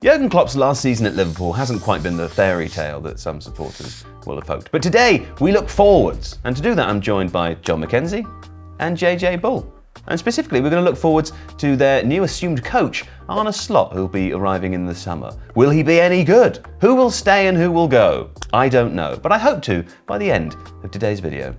Jurgen Klopp's last season at Liverpool hasn't quite been the fairy tale that some supporters will have hoped. But today, we look forwards. And to do that, I'm joined by Jon Mackenzie and JJ Bull. And specifically, we're going to look forwards to their new assumed coach, Arne Slot, who'll be arriving in the summer. Will he be any good? Who will stay and who will go? I don't know, but I hope to by the end of today's video.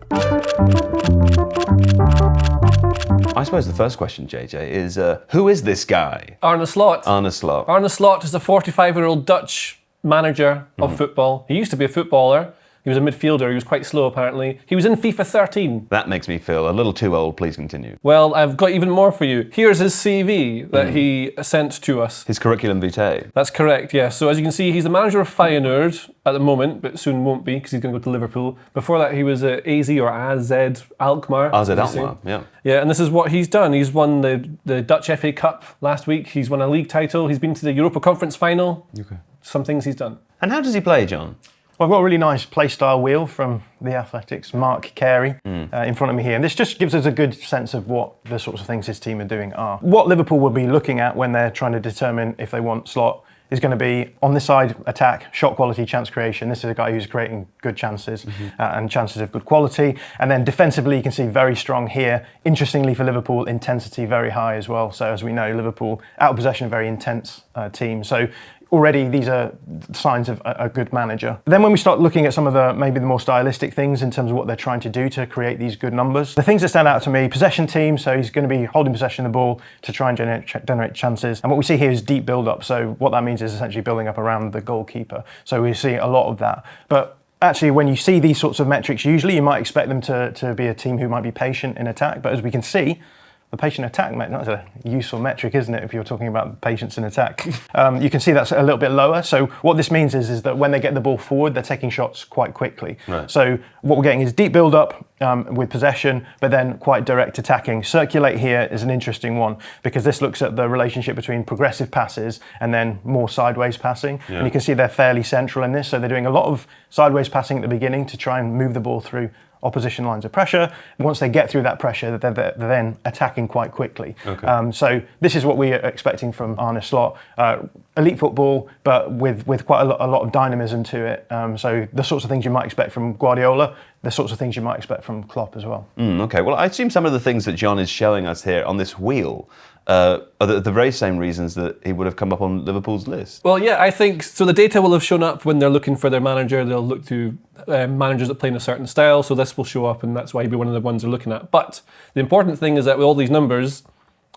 I suppose the first question, JJ, is who is this guy? Arne Slot. Arne Slot. Arne Slot is a 45-year-old Dutch manager of football. He used to be a footballer. He was a midfielder. He was quite slow, apparently. He was in FIFA 13. That makes me feel a little too old. Please continue. Well, I've got even more for you. Here's his CV that he sent to us. His curriculum vitae. That's correct, yes. So as you can see, he's the manager of Feyenoord at the moment, but soon won't be because he's going to go to Liverpool. Before that, he was at AZ or AZ Alkmaar. AZ Alkmaar, yeah. Yeah, and this is what he's done. He's won the Dutch FA Cup last week. He's won a league title. He's been to the Europa Conference final. Okay. Some things he's done. And how does he play, Jon? Well, I've got a really nice play style wheel from the Athletics, Mark Carey, in front of me here. And this just gives us a good sense of what the sorts of things his team are doing are. What Liverpool will be looking at when they're trying to determine if they want Slot is going to be, on this side, attack, shot quality, chance creation. This is a guy who's creating good chances and chances of good quality. And then defensively, you can see very strong here. Interestingly for Liverpool, intensity very high as well. So as we know, Liverpool, out of possession, a very intense team. So already these are signs of a good manager. Then when we start looking at some of the maybe the more stylistic things in terms of what they're trying to do to create these good numbers, the things that stand out to me, possession team, so he's going to be holding possession of the ball to try and generate chances. And what we see here is deep build-up. So what that means is essentially building up around the goalkeeper. So we see a lot of that. But actually, when you see these sorts of metrics, usually you might expect them to be a team who might be patient in attack. But as we can see, the patient attack, that's a useful metric, isn't it, if you're talking about patience in attack? You can see that's a little bit lower. So what this means is that when they get the ball forward, they're taking shots quite quickly. Right. So what we're getting is deep build-up with possession, but then quite direct attacking. Circulate here is an interesting one because this looks at the relationship between progressive passes and then more sideways passing. Yeah. And you can see they're fairly central in this. So they're doing a lot of sideways passing at the beginning to try and move the ball through opposition lines of pressure. Once they get through that pressure, they're then attacking quite quickly. Okay. So this is what we are expecting from Arne Slot. Elite football, but with quite a lot of dynamism to it. So the sorts of things you might expect from Guardiola, the sorts of things you might expect from Klopp as well. Okay, well, I assume some of the things that Jon is showing us here on this wheel are the very same reasons that he would have come up on Liverpool's list. Well, yeah, I think so. The data will have shown up when they're looking for their manager. They'll look to managers that play in a certain style, so this will show up, and that's why he'd be one of the ones they're looking at. But the important thing is that with all these numbers,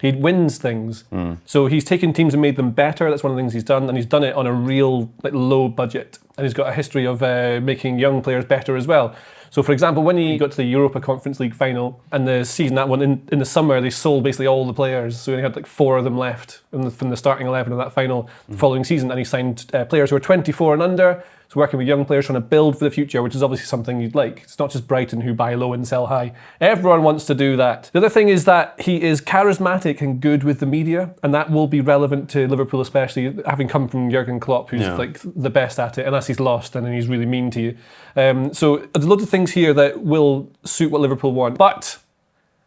he wins things. So he's taken teams and made them better. That's one of the things he's done, and he's done it on a real low budget. And he's got a history of making young players better as well. So, for example, when he got to the Europa Conference League final, and the season that one in the summer, they sold basically all the players. So he had 4 of them left from the starting 11 of that final the following season, and he signed players who were 24 and under. So working with young players, trying to build for the future, which is obviously something you'd like. It's not just Brighton who buy low and sell high. Everyone wants to do that. The other thing is that he is charismatic and good with the media, and that will be relevant to Liverpool, especially having come from Jurgen Klopp, who's the best at it, unless he's lost and then he's really mean to you. So there's loads of things here that will suit what Liverpool want. But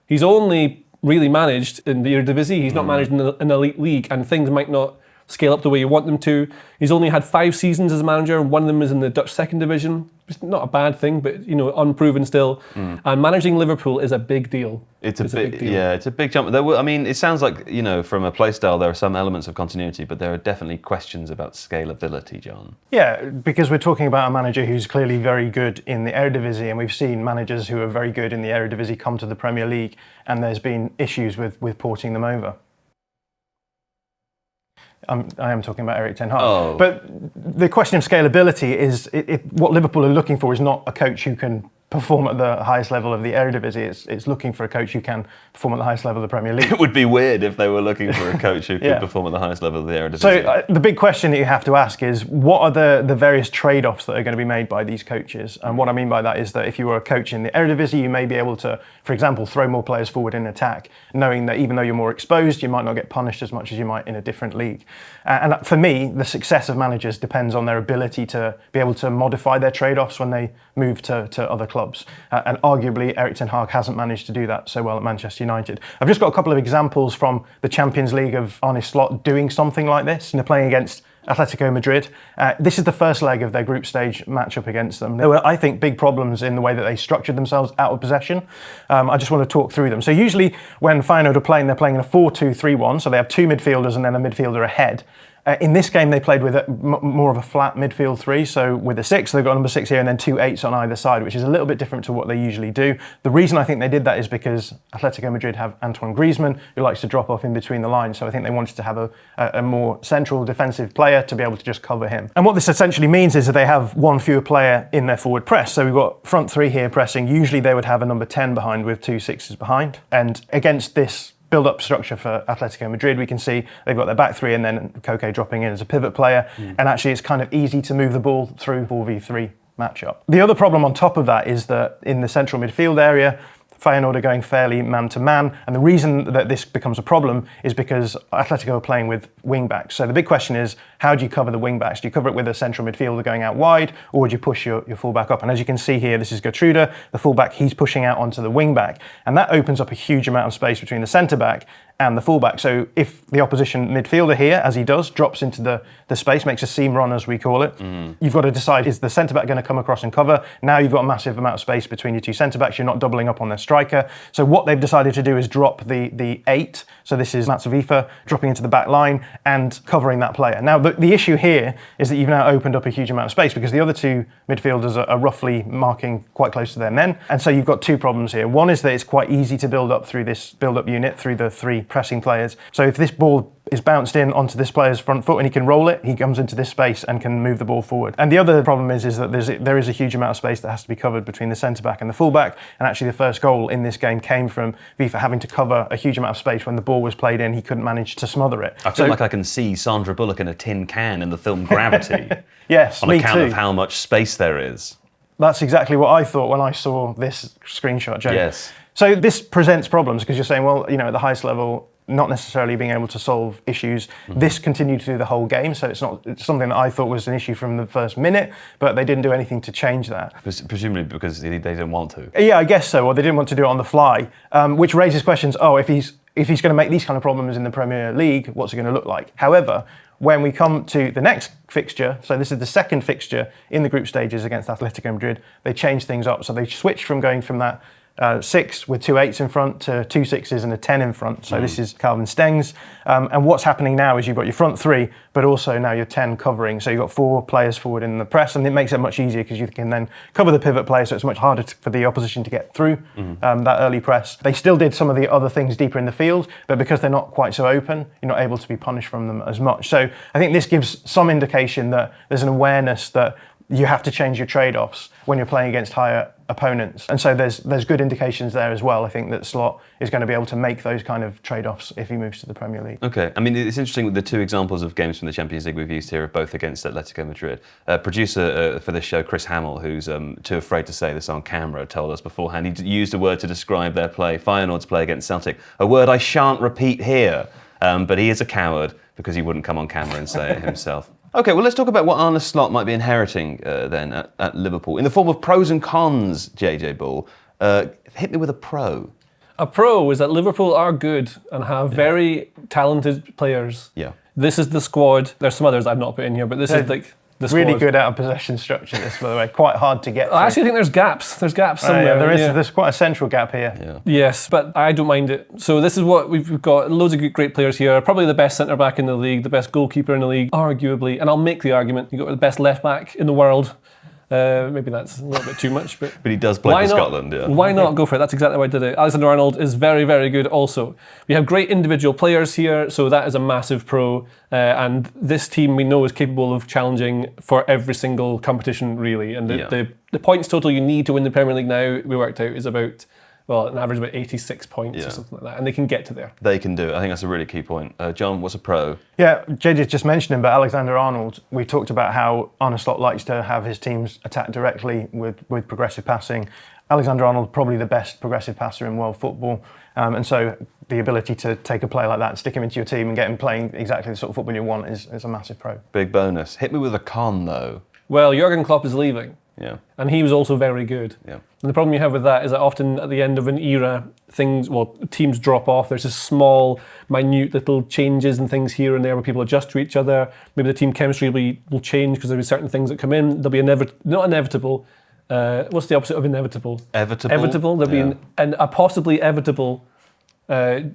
he's only really managed in the Eredivisie. He's not managed in an elite league, and things might not scale up the way you want them to. He's only had 5 seasons as a manager, and one of them is in the Dutch second division. It's not a bad thing, but unproven still. And managing Liverpool is a big deal. It's a big deal. Yeah, it's a big jump. It sounds like, from a play style, there are some elements of continuity, but there are definitely questions about scalability, Jon. Yeah, because we're talking about a manager who's clearly very good in the Eredivisie, and we've seen managers who are very good in the Eredivisie come to the Premier League, and there's been issues with porting them over. I am talking about Erik ten Hag. Oh. But the question of scalability is, what Liverpool are looking for is not a coach who can perform at the highest level of the Eredivisie. It's looking for a coach who can perform at the highest level of the Premier League. It would be weird if they were looking for a coach who could perform at the highest level of the Eredivisie. So the big question that you have to ask is, what are the various trade-offs that are going to be made by these coaches? And what I mean by that is that if you were a coach in the Eredivisie, you may be able to, for example, throw more players forward in attack, knowing that even though you're more exposed, you might not get punished as much as you might in a different league. And for me, the success of managers depends on their ability to be able to modify their trade-offs when they move to other clubs. clubs. And arguably, Erik ten Hag hasn't managed to do that so well at Manchester United. I've just got a couple of examples from the Champions League of Arne Slot doing something like this, and they're playing against Atletico Madrid. This is the first leg of their group stage matchup against them. There were, I think, big problems in the way that they structured themselves out of possession. I just want to talk through them. So usually when Feyenoord are playing, they're playing in a 4-2-3-1, so they have two midfielders and then a midfielder ahead. In this game, they played with more of a flat midfield three, so with a 6, they've got number 6 here and then 2 8s on either side, which is a little bit different to what they usually do. The reason I think they did that is because Atletico Madrid have Antoine Griezmann, who likes to drop off in between the lines, so I think they wanted to have a more central defensive player to be able to just cover him. And what this essentially means is that they have one fewer player in their forward press. So we've got front 3 here pressing. Usually they would have a number 10 behind with 2 6s behind. And against this build-up structure for Atletico Madrid, we can see they've got their back 3 and then Koke dropping in as a pivot player. And actually it's kind of easy to move the ball through 4v3 matchup. The other problem on top of that is that in the central midfield area, Feyenoord are going fairly man-to-man, and the reason that this becomes a problem is because Atletico are playing with wing-backs. So the big question is, how do you cover the wing-backs? Do you cover it with a central midfielder going out wide, or would you push your full-back up? And as you can see here, this is Gertrude, the full-back, he's pushing out onto the wing-back, and that opens up a huge amount of space between the centre-back and the fullback. So if the opposition midfielder here, as he does, drops into the space, makes a seam run as we call it, you've got to decide, is the centre-back going to come across and cover? Now you've got a massive amount of space between your two centre-backs, you're not doubling up on their striker. So what they've decided to do is drop the 8, so this is Matsuvifa dropping into the back line and covering that player. Now the issue here is that you've now opened up a huge amount of space because the other two midfielders are roughly marking quite close to their men, and so you've got two problems here. One is that it's quite easy to build up through this build-up unit, through the 3 pressing players. So if this ball is bounced in onto this player's front foot and he can roll it, he comes into this space and can move the ball forward. And the other problem is that there is a huge amount of space that has to be covered between the centre-back and the full-back, and actually the first goal in this game came from Vifa having to cover a huge amount of space. When the ball was played in, he couldn't manage to smother it. I feel like I can see Sandra Bullock in a tin can in the film Gravity. Yes, on me account too. of how much space there is. That's exactly what I thought when I saw this screenshot, Joe. Yes. So this presents problems because you're saying, well, you know, at the highest level, not necessarily being able to solve issues. This continued through the whole game, so it's something that I thought was an issue from the first minute, but they didn't do anything to change that. Presumably because they didn't want to. Yeah, I guess so, or they didn't want to do it on the fly, which raises questions, if he's going to make these kind of problems in the Premier League, what's it going to look like? However, when we come to the next fixture, so this is the second fixture in the group stages against Atletico Madrid, they changed things up. So they switched from going from that 6 with 2 8s in front to 2 6s and a 10 in front. So this is Calvin Stengs. And what's happening now is you've got your front 3, but also now your 10 covering. So you've got 4 players forward in the press, and it makes it much easier because you can then cover the pivot player, so it's much harder for the opposition to get through that early press. They still did some of the other things deeper in the field, but because they're not quite so open, you're not able to be punished from them as much. So I think this gives some indication that there's an awareness that you have to change your trade-offs when you're playing against higher opponents. And so there's good indications there as well. I think that Slot is going to be able to make those kind of trade-offs if he moves to the Premier League. Okay, I mean, it's interesting with the 2 examples of games from the Champions League we've used here are both against Atletico Madrid. Producer for this show, Chris Hamill, who's too afraid to say this on camera, told us beforehand, he used a word to describe their play, Feyenoord's play against Celtic, a word I shan't repeat here, but he is a coward because he wouldn't come on camera and say it himself. Okay, well, let's talk about what Arne Slot might be inheriting then at Liverpool in the form of pros and cons, JJ Bull. Hit me with a pro. A pro is that Liverpool are good and have very talented players. Yeah. This is the squad. There's some others I've not put in here, but this is like the squad. Really good out of possession structure, this, by the way. Quite hard to get through. I actually think there's gaps. There's gaps somewhere. There's quite a central gap here. Yeah. Yes, but I don't mind it. So this is what we've got. Loads of great players here. Probably the best centre-back in the league, the best goalkeeper in the league, arguably. And I'll make the argument, you've got the best left-back in the world. Maybe that's a little bit too much, but he does play for Scotland, yeah. Why not go for it? That's exactly why I did it. Alexander-Arnold is very, very good also. We have great individual players here, so that is a massive pro. And this team we know is capable of challenging for every single competition, really. And the points total you need to win the Premier League now, we worked out, is about, well, an average of about 86 points or something like that, and they can get to there. They can do it. I think that's a really key point. John, what's a pro? Yeah, JJ just mentioned him, but Alexander-Arnold, we talked about how Arne Slot likes to have his teams attack directly with progressive passing. Alexander-Arnold, probably the best progressive passer in world football, and so the ability to take a player like that and stick him into your team and get him playing exactly the sort of football you want is a massive pro. Big bonus. Hit me with a con, though. Well, Jurgen Klopp is leaving. Yeah. And he was also very good. Yeah. And the problem you have with that is that often at the end of an era, teams drop off. There's just small, minute little changes and things here and there where people adjust to each other. Maybe the team chemistry will change because there'll be certain things that come in. There'll be not inevitable. What's the opposite of inevitable? Evitable. There'll be a possibly evitable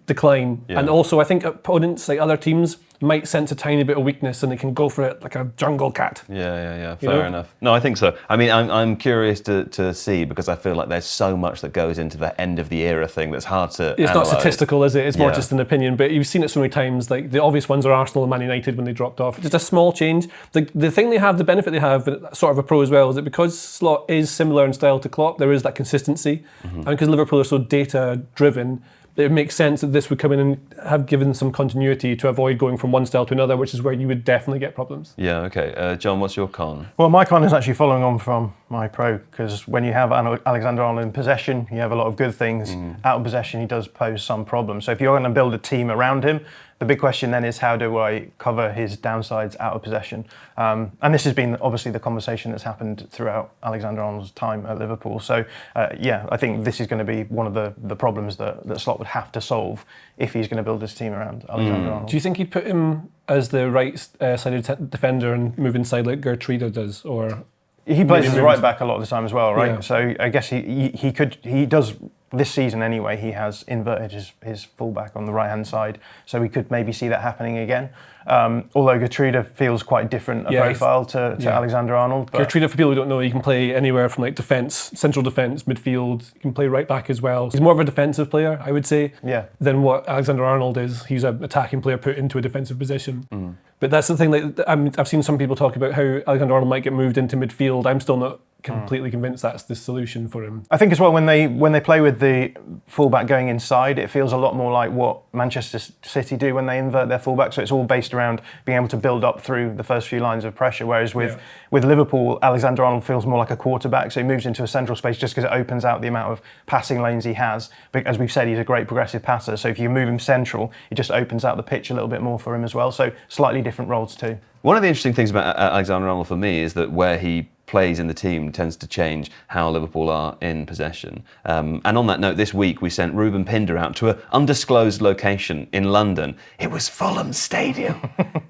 decline. Yeah. And also I think opponents, like other teams, might sense a tiny bit of weakness and they can go for it like a jungle cat. Yeah. Fair enough. No, I think so. I mean, I'm curious to see, because I feel like there's so much that goes into that end of the era thing that's hard to It's analyse. not statistical, is it? It's more Yeah. just an opinion. But you've seen it so many times. Like the obvious ones are Arsenal and Man United when they dropped off. Just a small change. The thing they have, the benefit they have, sort of a pro as well, is that because Slot is similar in style to Klopp, there is that consistency. And because Liverpool are so data driven, it makes sense that this would come in and have given some continuity to avoid going from one style to another, which is where you would definitely get problems. Yeah, okay. John, what's your con? Well, my con is actually following on from my pro, because when you have Alexander-Arnold in possession, you have a lot of good things. Out of possession, he does pose some problems. So if you're going to build a team around him, the big question then is, how do I cover his downsides out of possession? And this has been obviously the conversation that's happened throughout Alexander-Arnold's time at Liverpool. So I think this is going to be one of the problems that Slot would have to solve if he's going to build his team around Alexander-Arnold. Do you think he'd put him as the right-sided defender and move inside like Gertrude does, or? He plays as a right back a lot of the time as well, right? Yeah. So I guess he does this season anyway. He has inverted his fullback on the right hand side, so we could maybe see that happening again. Although Gertrude feels quite different profile to Alexander-Arnold. Gertrude, for people who don't know, you can play anywhere from like defence, central defence, midfield. You can play right back as well. He's more of a defensive player, I would say, than what Alexander-Arnold is. He's an attacking player put into a defensive position. But that's the thing. Like, I've seen some people talk about how Alexander-Arnold might get moved into midfield. I'm still not completely convinced that's the solution for him. I think as well, when they play with the fullback going inside, it feels a lot more like what Manchester City do when they invert their fullback. So it's all based around being able to build up through the first few lines of pressure. Whereas with Liverpool, Alexander-Arnold feels more like a quarterback. So he moves into a central space just because it opens out the amount of passing lanes he has. But as we've said, he's a great progressive passer. So if you move him central, it just opens out the pitch a little bit more for him as well. So slightly different roles too. One of the interesting things about Alexander-Arnold for me is that where he plays in the team tends to change how Liverpool are in possession. And on that note, this week we sent Reuben Pinder out to an undisclosed location in London. It was Fulham Stadium.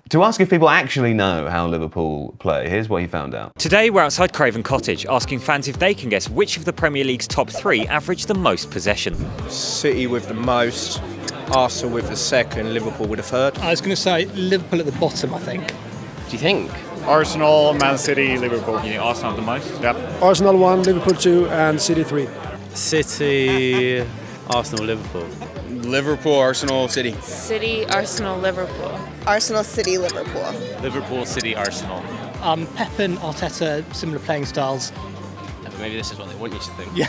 To ask if people actually know how Liverpool play. Here's what he found out. Today we're outside Craven Cottage, asking fans if they can guess which of the Premier League's top three average the most possession. City with the most, Arsenal with the second, Liverpool with the third. I was going to say Liverpool at the bottom, I think. Do you think? Arsenal, Man City, Liverpool. You think Arsenal have the most? Yep. Arsenal 1, Liverpool 2 and City 3. City, Arsenal, Liverpool. Liverpool, Arsenal, City. City, Arsenal, Liverpool. Arsenal, City, Liverpool. Liverpool, City, Arsenal. Pep and Arteta, similar playing styles. Maybe this is what they want you to think. Yeah.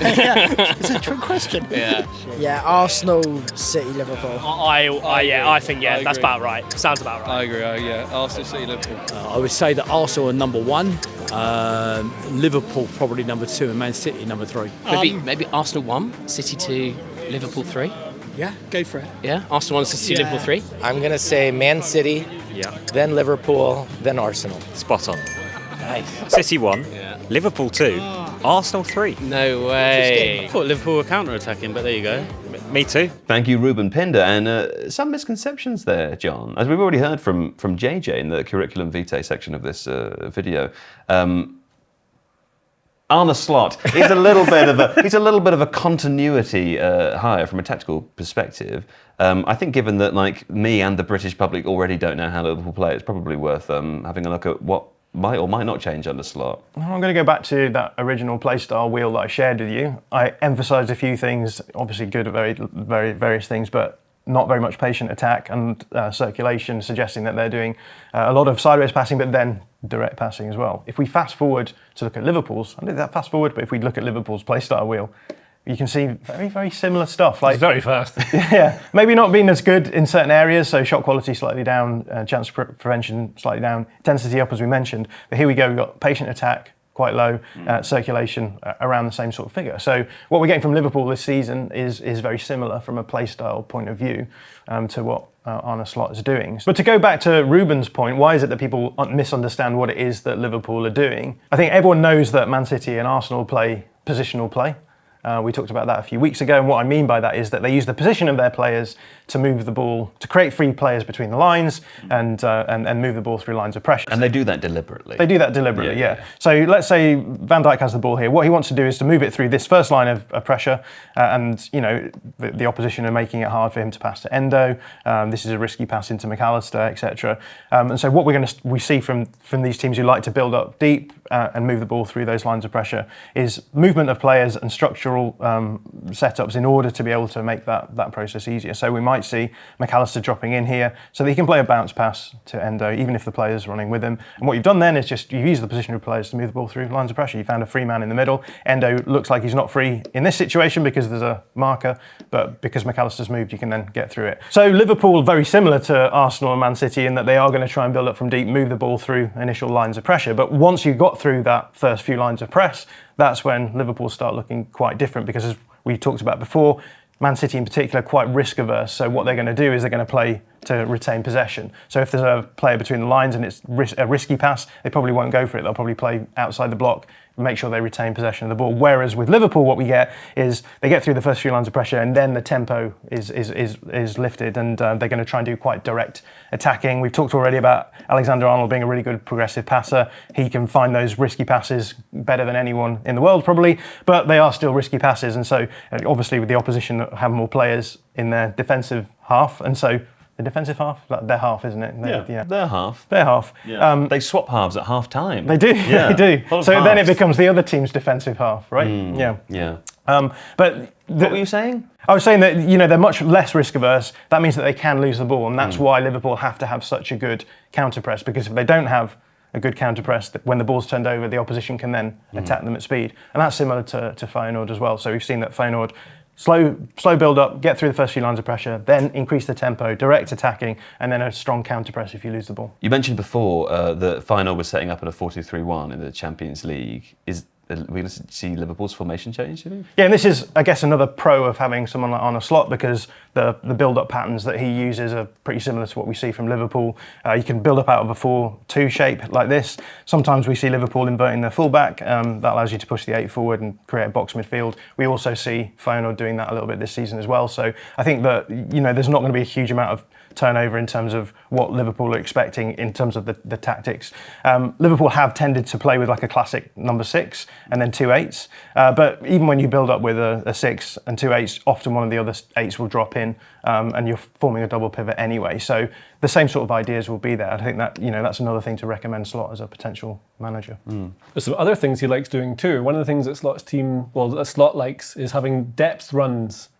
It's a trick question. Yeah, Arsenal, City, Liverpool. I think that's about right. Sounds about right. I agree, Arsenal, City, Liverpool. I would say that Arsenal are number one, Liverpool probably number two, and Man City number three. Maybe Arsenal 1, City 2, Liverpool 3. Yeah, go for it. Yeah, Arsenal 1, City 2, Liverpool 3. I'm going to say Man City, then Liverpool, then Arsenal. Spot on. Nice. City 1, Liverpool 2, Arsenal 3. No way. I thought Liverpool were counter-attacking, but there you go. Me too. Thank you, Reuben Pinder. And some misconceptions there, John. As we've already heard from JJ in the curriculum vitae section of this video, Arne Slot is a little bit of a continuity hire from a tactical perspective. I think given that like me and the British public already don't know how Liverpool play, it's probably worth having a look at what might or might not change under Slot. I'm going to go back to that original playstyle wheel that I shared with you. I emphasised a few things, obviously good at very various things, but not very much patient attack and circulation, suggesting that they're doing a lot of sideways passing, but then direct passing as well. If we fast forward to look at Liverpool's, I did that fast forward, but if we look at Liverpool's playstyle wheel, you can see very, very similar stuff. Like, it's very fast. Yeah, maybe not being as good in certain areas, so shot quality slightly down, chance prevention slightly down, intensity up as we mentioned. But here we go, we've got patient attack, quite low, circulation around the same sort of figure. So what we're getting from Liverpool this season is very similar from a play style point of view to what Arne Slot is doing. But to go back to Reuben's point, why is it that people misunderstand what it is that Liverpool are doing? I think everyone knows that Man City and Arsenal play positional play. We talked about that a few weeks ago, and what I mean by that is that they use the position of their players to move the ball, to create free players between the lines and move the ball through lines of pressure. And they do that deliberately. They do that deliberately, yeah. So let's say Van Dijk has the ball here. What he wants to do is to move it through this first line of pressure, and the opposition are making it hard for him to pass to Endo. This is a risky pass into McAllister, etc. And so what we see from these teams who like to build up deep and move the ball through those lines of pressure is movement of players and structural setups in order to be able to make that process easier. So we might see McAllister dropping in here so that he can play a bounce pass to Endo, even if the player's running with him. And what you've done then is just you've used the position of players to move the ball through lines of pressure. You found a free man in the middle. Endo looks like he's not free in this situation because there's a marker, but because McAllister's moved, you can then get through it. So Liverpool, very similar to Arsenal and Man City in that they are going to try and build up from deep, move the ball through initial lines of pressure. But once you got through that first few lines of press, that's when Liverpool start looking quite different because, as we talked about before, Man City in particular are quite risk averse. So what they're going to do is they're going to play to retain possession. So if there's a player between the lines and it's a risky pass, they probably won't go for it. They'll probably play outside the block, make sure they retain possession of the ball. Whereas with Liverpool, what we get is they get through the first few lines of pressure and then the tempo is lifted, and they're going to try and do quite direct attacking. We've talked already about Alexander-Arnold being a really good progressive passer. He can find those risky passes better than anyone in the world probably, but they are still risky passes. And so obviously with the opposition have more players in their defensive half, and so the defensive half? They're half, isn't it? They're half. They're half. Yeah. They swap halves at half time. They do, Yeah. they do. So halves. then it becomes the other team's defensive half, right? Yeah. But what were you saying? I was saying that they're much less risk averse. That means that they can lose the ball, and that's why Liverpool have to have such a good counter press, because if they don't have a good counter press, when the ball's turned over, the opposition can then attack them at speed. And that's similar to Feyenoord as well. So we've seen that Feyenoord slow build up, get through the first few lines of pressure, then increase the tempo, direct attacking, and then a strong counter press if you lose the ball. You mentioned before that Feyenoord was setting up at a 4-2-3-1 in the Champions League. Are we going to see Liverpool's formation change, do you think? Yeah, and this is, I guess, another pro of having someone like Arne Slot, because the build-up patterns that he uses are pretty similar to what we see from Liverpool. You can build up out of a 4-2 shape like this. Sometimes we see Liverpool inverting their fullback. That allows you to push the 8 forward and create a box midfield. We also see Feyenoord doing that a little bit this season as well. So I think that there's not going to be a huge amount of turnover in terms of what Liverpool are expecting in terms of the tactics. Liverpool have tended to play with like a classic number 6 and then 2 8s. But even when you build up with a 6 and 2 8s, often one of the other 8s will drop in and you're forming a double pivot anyway. So the same sort of ideas will be there. I think that that's another thing to recommend Slot as a potential manager. There's some other things he likes doing too. One of the things that Slot likes is having depth runs.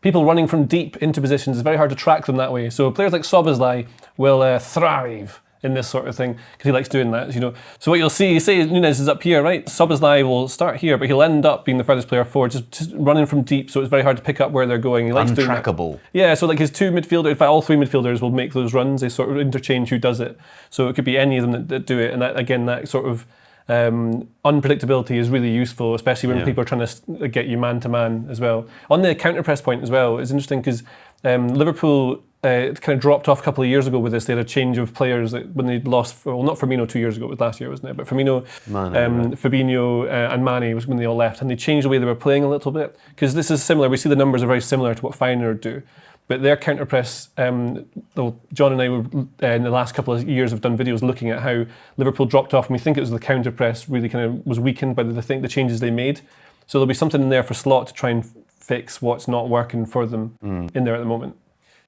People running from deep into positions, it's very hard to track them that way. So players like Szoboszlai will thrive in this sort of thing because he likes doing that. So what you'll see, say Nunes is up here, right? Szoboszlai will start here, but he'll end up being the furthest player forward, just running from deep. So it's very hard to pick up where they're going. He likes doing that. Untrackable. Yeah, so like his 2 midfielders, in fact, all 3 midfielders will make those runs. They sort of interchange who does it. So it could be any of them that do it, and that sort of unpredictability is really useful, especially when people are trying to get you man to man as well. On the counter press point as well, it's interesting because Liverpool kind of dropped off a couple of years ago with this. They had a change of players when they lost, not Firmino 2 years ago, it was last year, wasn't it? But Firmino, Fabinho and Mane was when they all left, and they changed the way they were playing a little bit, because this is similar. We see the numbers are very similar to what Feyenoord do. But their counter press, John and I in the last couple of years have done videos looking at how Liverpool dropped off, and we think it was the counter press really kind of was weakened by the changes they made. So there'll be something in there for Slot to try and fix what's not working for them in there at the moment.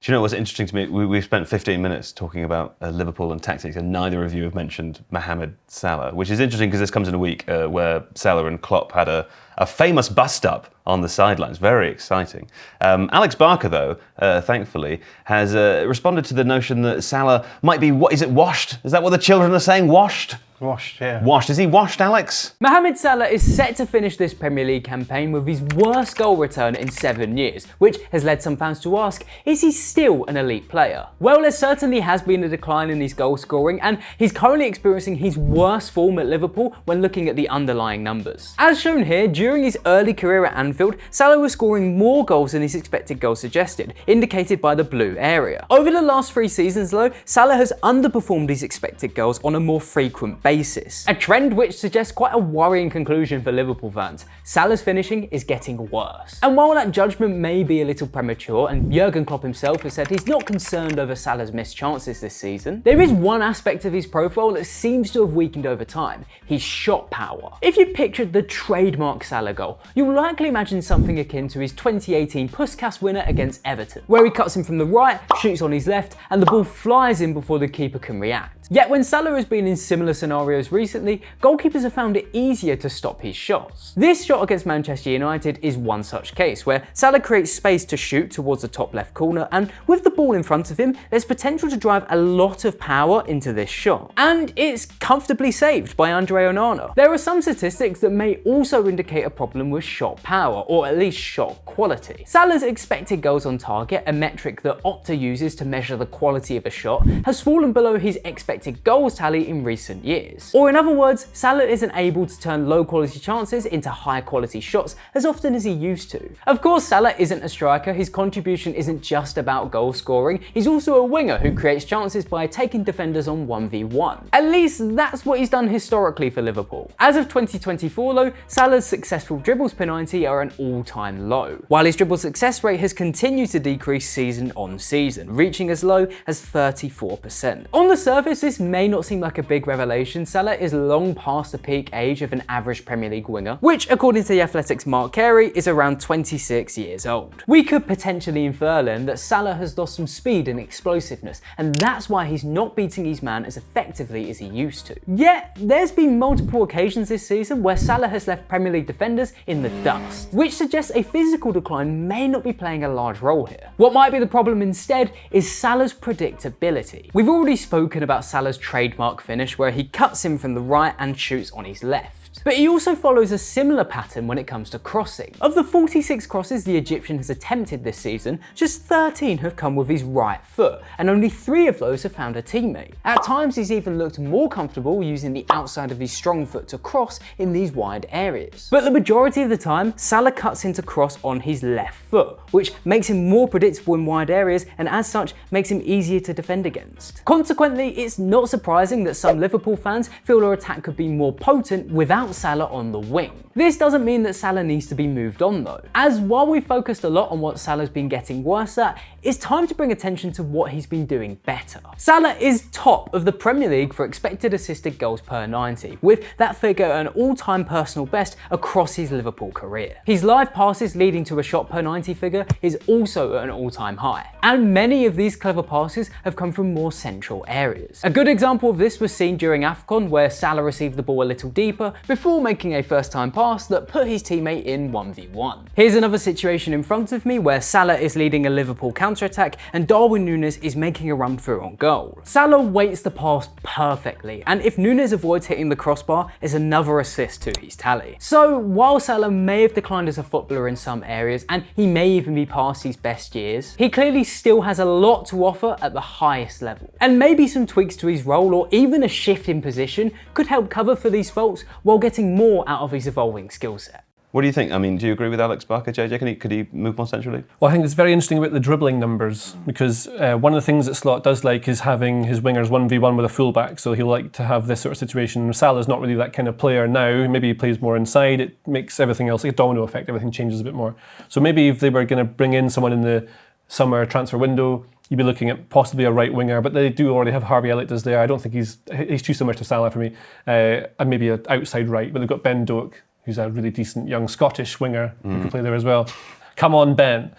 Do you know what's interesting to me? We've spent 15 minutes talking about Liverpool and tactics, and neither of you have mentioned Mohamed Salah, which is interesting because this comes in a week where Salah and Klopp had a famous bust-up on the sidelines. Very exciting. Alex Barker, though, thankfully, has responded to the notion that Salah might be, washed? Is that what the children are saying? Washed? Washed, yeah. Washed. Is he washed, Alex? Mohamed Salah is set to finish this Premier League campaign with his worst goal return in 7 years, which has led some fans to ask, is he still an elite player? Well, there certainly has been a decline in his goal scoring, and he's currently experiencing his worst form at Liverpool when looking at the underlying numbers. As shown here, during his early career at Anfield, Salah was scoring more goals than his expected goals suggested, indicated by the blue area. Over the last 3 seasons though, Salah has underperformed his expected goals on a more frequent basis. A trend which suggests quite a worrying conclusion for Liverpool fans. Salah's finishing is getting worse. And while that judgment may be a little premature, and Jurgen Klopp himself has said he's not concerned over Salah's missed chances this season, there is one aspect of his profile that seems to have weakened over time: his shot power. If you pictured the trademark Salah goal, you'll likely imagine something akin to his 2018 Puskas winner against Everton, where he cuts in from the right, shoots on his left, and the ball flies in before the keeper can react. Yet when Salah has been in similar scenarios recently, goalkeepers have found it easier to stop his shots. This shot against Manchester United is one such case, where Salah creates space to shoot towards the top left corner, and with the ball in front of him, there's potential to drive a lot of power into this shot. And it's comfortably saved by Andre Onana. There are some statistics that may also indicate a problem with shot power, or at least shot quality. Salah's expected goals on target, a metric that Opta uses to measure the quality of a shot, has fallen below his expected goals tally in recent years. Or in other words, Salah isn't able to turn low quality chances into high quality shots as often as he used to. Of course, Salah isn't a striker. His contribution isn't just about goal scoring. He's also a winger who creates chances by taking defenders on 1v1. At least that's what he's done historically for Liverpool. As of 2024 though, Salah's successful dribbles per 90 are an all-time low, while his dribble success rate has continued to decrease season on season, reaching as low as 34%. On the surface, this may not seem like a big revelation. Salah is long past the peak age of an average Premier League winger, which according to The Athletic's Mark Carey is around 26 years old. We could potentially infer then that Salah has lost some speed and explosiveness, and that's why he's not beating his man as effectively as he used to. Yet, there's been multiple occasions this season where Salah has left Premier League defenders in the dust, which suggests a physical decline may not be playing a large role here. What might be the problem instead is Salah's predictability. We've already spoken about Salah's trademark finish, where he cuts in from the right and shoots on his left. But he also follows a similar pattern when it comes to crossing. Of the 46 crosses the Egyptian has attempted this season, just 13 have come with his right foot, and only 3 of those have found a teammate. At times he's even looked more comfortable using the outside of his strong foot to cross in these wide areas. But the majority of the time, Salah cuts into cross on his left foot, which makes him more predictable in wide areas, and as such makes him easier to defend against. Consequently, it's not surprising that some Liverpool fans feel their attack could be more potent without Salah on the wing. This doesn't mean that Salah needs to be moved on though, as while we focused a lot on what Salah's been getting worse at, it's time to bring attention to what he's been doing better. Salah is top of the Premier League for expected assisted goals per 90, with that figure an all-time personal best across his Liverpool career. His live passes leading to a shot per 90 figure is also at an all-time high, and many of these clever passes have come from more central areas. A good example of this was seen during AFCON, where Salah received the ball a little deeper before making a first-time pass that put his teammate in 1v1. Here's another situation in front of me where Salah is leading a Liverpool counter-attack and Darwin Núñez is making a run through on goal. Salah waits the pass perfectly, and if Núñez avoids hitting the crossbar, is another assist to his tally. So while Salah may have declined as a footballer in some areas, and he may even be past his best years, he clearly still has a lot to offer at the highest level. And maybe some tweaks to his role or even a shift in position could help cover for these faults while getting more out of his evolving skill set. What do you think? I mean, do you agree with Alex Barker, JJ? Could he move more centrally? Well, I think it's very interesting about the dribbling numbers, because one of the things that Slot does like is having his wingers 1v1 with a fullback, so he'll like to have this sort of situation. Salah's not really that kind of player now. Maybe he plays more inside. It makes everything else like a domino effect. Everything changes a bit more. So maybe if they were going to bring in someone in the summer transfer window, you'd be looking at possibly a right winger, but they do already have Harvey Elliott as there. I don't think he's too similar to Salah for me. And maybe an outside right, but they've got Ben Doak, who's a really decent young Scottish winger who can play there as well. Come on, Ben.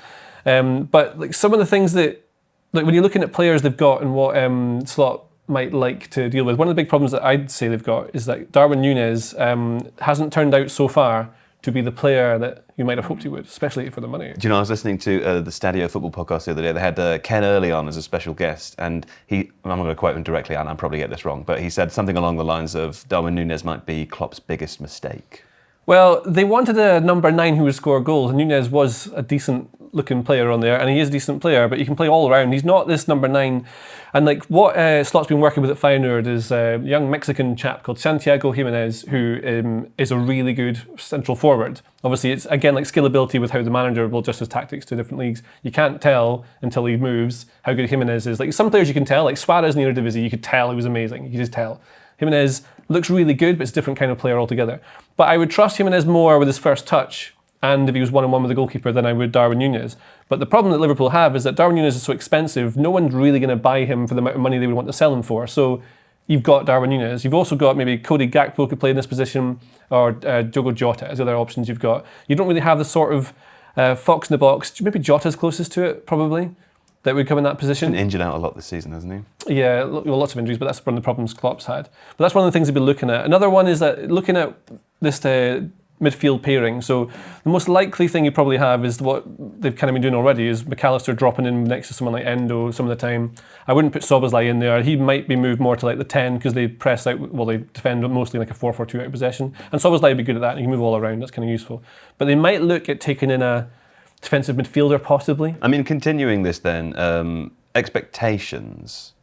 But like some of the things that, like when you're looking at players they've got and what Slot might like to deal with, one of the big problems that I'd say they've got is that Darwin Núñez hasn't turned out so far to be the player that you might have hoped he would, especially for the money. Do you know, I was listening to the Stadio Football podcast the other day. They had Ken Early on as a special guest, and I'm not going to quote him directly, and I'll probably get this wrong, but he said something along the lines of Darwin Núñez might be Klopp's biggest mistake. Well, they wanted a number 9 who would score goals, and Núñez was a decent-looking player on there, and he is a decent player, but he can play all around. He's not this number 9. And like what Slot's been working with at Feyenoord is a young Mexican chap called Santiago Jimenez, who is a really good central forward. Obviously, it's again like scalability with how the manager will adjust his tactics to different leagues. You can't tell until he moves how good Jimenez is. Like some players you can tell, like Suarez in the Eredivisie, you could tell he was amazing. You could just tell. Jimenez looks really good, but it's a different kind of player altogether. But I would trust Jimenez more with his first touch, and if he was 1-on-1 with the goalkeeper, than I would Darwin Núñez. But the problem that Liverpool have is that Darwin Núñez is so expensive, no one's really going to buy him for the amount of money they would want to sell him for. So you've got Darwin Núñez. You've also got maybe Cody Gakpo could play in this position, or Diogo Jota as other options you've got. You don't really have the sort of fox in the box. Maybe Jota's closest to it, probably, that would come in that position. He's been injured out a lot this season, hasn't he? Yeah, lots of injuries, but that's one of the problems Klopp's had. But that's one of the things they've been looking at. Another one is that looking at this midfield pairing. So the most likely thing you probably have is what they've kind of been doing already is McAllister dropping in next to someone like Endo some of the time. I wouldn't put Szoboszlai in there. He might be moved more to like the 10 because they press out, well, they defend mostly like a 4-4-2 out of possession. And Szoboszlai would be good at that. He can move all around. That's kind of useful. But they might look at taking in a defensive midfielder possibly. I mean, continuing this then, expectations,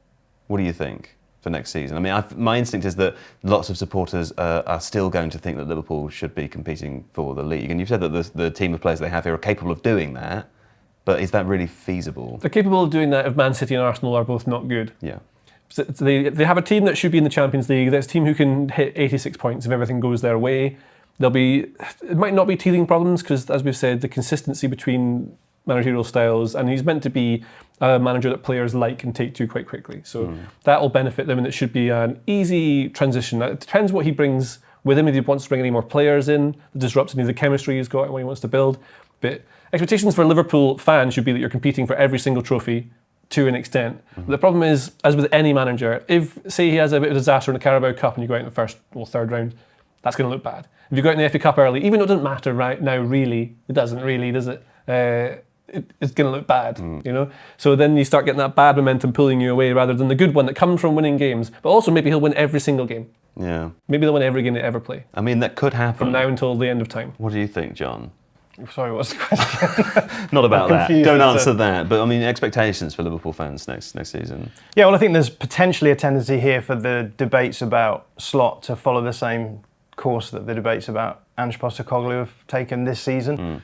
what do you think for next season? I mean, my instinct is that lots of supporters are still going to think that Liverpool should be competing for the league. And you've said that the team of players they have here are capable of doing that, but is that really feasible? They're capable of doing that if Man City and Arsenal are both not good. Yeah. So they have a team that should be in the Champions League. There's a team who can hit 86 points if everything goes their way. It might not be teething problems because, as we've said, the consistency between managerial styles, and he's meant to be a manager that players like and take to quite quickly. So that will benefit them, and it should be an easy transition. It depends what he brings with him, if he wants to bring any more players in, that disrupts any of the chemistry he's got and what he wants to build. But expectations for Liverpool fans should be that you're competing for every single trophy to an extent. But the problem is, as with any manager, if, say, he has a bit of a disaster in the Carabao Cup and you go out in the first or third round, that's going to look bad. If you go out in the FA Cup early, even though it doesn't matter right now, really, it doesn't really, does it? It's going to look bad, you know? So then you start getting that bad momentum pulling you away rather than the good one that comes from winning games. But also maybe he'll win every single game. Yeah. Maybe they'll win every game they ever play. I mean, that could happen. From now until the end of time. What do you think, John? Sorry, what's the question? Not about that. Don't answer that. But I mean, expectations for Liverpool fans next season. Yeah, well, I think there's potentially a tendency here for the debates about Slot to follow the same course that the debates about Ange Postecoglou have taken this season.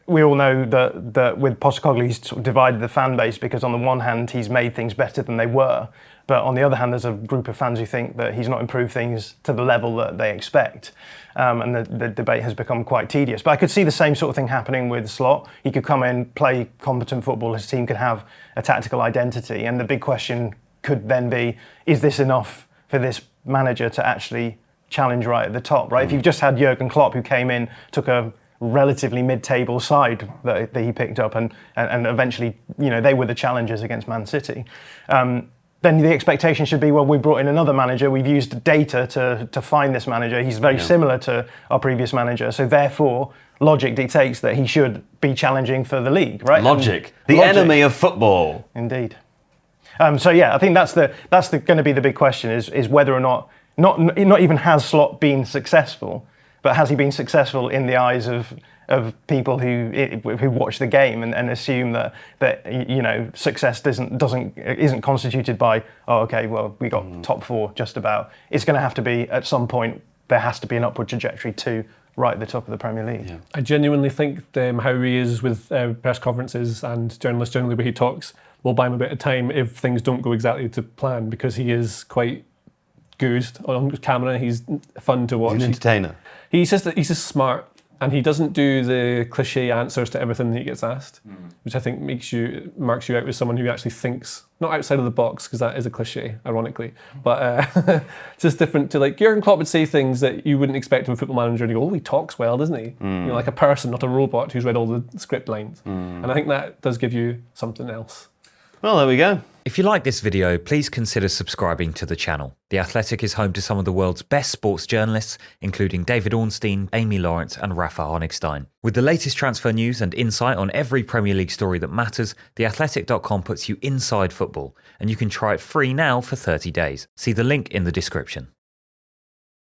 We all know that with Postecoglou, he's sort of divided the fan base because on the one hand, he's made things better than they were. But on the other hand, there's a group of fans who think that he's not improved things to the level that they expect. And the debate has become quite tedious. But I could see the same sort of thing happening with Slot. He could come in, play competent football, his team could have a tactical identity. And the big question could then be, is this enough for this manager to actually challenge right at the top, right? If you've just had Jurgen Klopp, who came in, took a relatively mid-table side that he picked up and eventually, you know, they were the challengers against Man City. Then the expectation should be, well, we brought in another manager, we've used data to find this manager, he's very similar to our previous manager, so therefore logic dictates that he should be challenging for the league, right? Logic, the enemy of football. Indeed. So yeah, I think that's going to be the big question is whether or not even has Slot been successful, but has he been successful in the eyes of people who watch the game and assume that you know success isn't constituted by we got top four just about. It's going to have to be at some point there has to be an upward trajectory to right at the top of the Premier League. Yeah. I genuinely think how he is with press conferences and journalists generally where he talks will buy him a bit of time if things don't go exactly to plan, because he is quite good on camera. He's fun to watch. He's an entertainer. He's just smart, and he doesn't do the cliche answers to everything that he gets asked, which I think marks you out as someone who actually thinks not outside of the box, because that is a cliche, ironically. But it's just different to, like, Jurgen Klopp would say things that you wouldn't expect of a football manager, and you go, oh, he talks well, doesn't he? You know, like a person, not a robot who's read all the script lines. And I think that does give you something else. Well, there we go. If you like this video, please consider subscribing to the channel. The Athletic is home to some of the world's best sports journalists, including David Ornstein, Amy Lawrence and Rafa Honigstein. With the latest transfer news and insight on every Premier League story that matters, theathletic.com puts you inside football, and you can try it free now for 30 days. See the link in the description.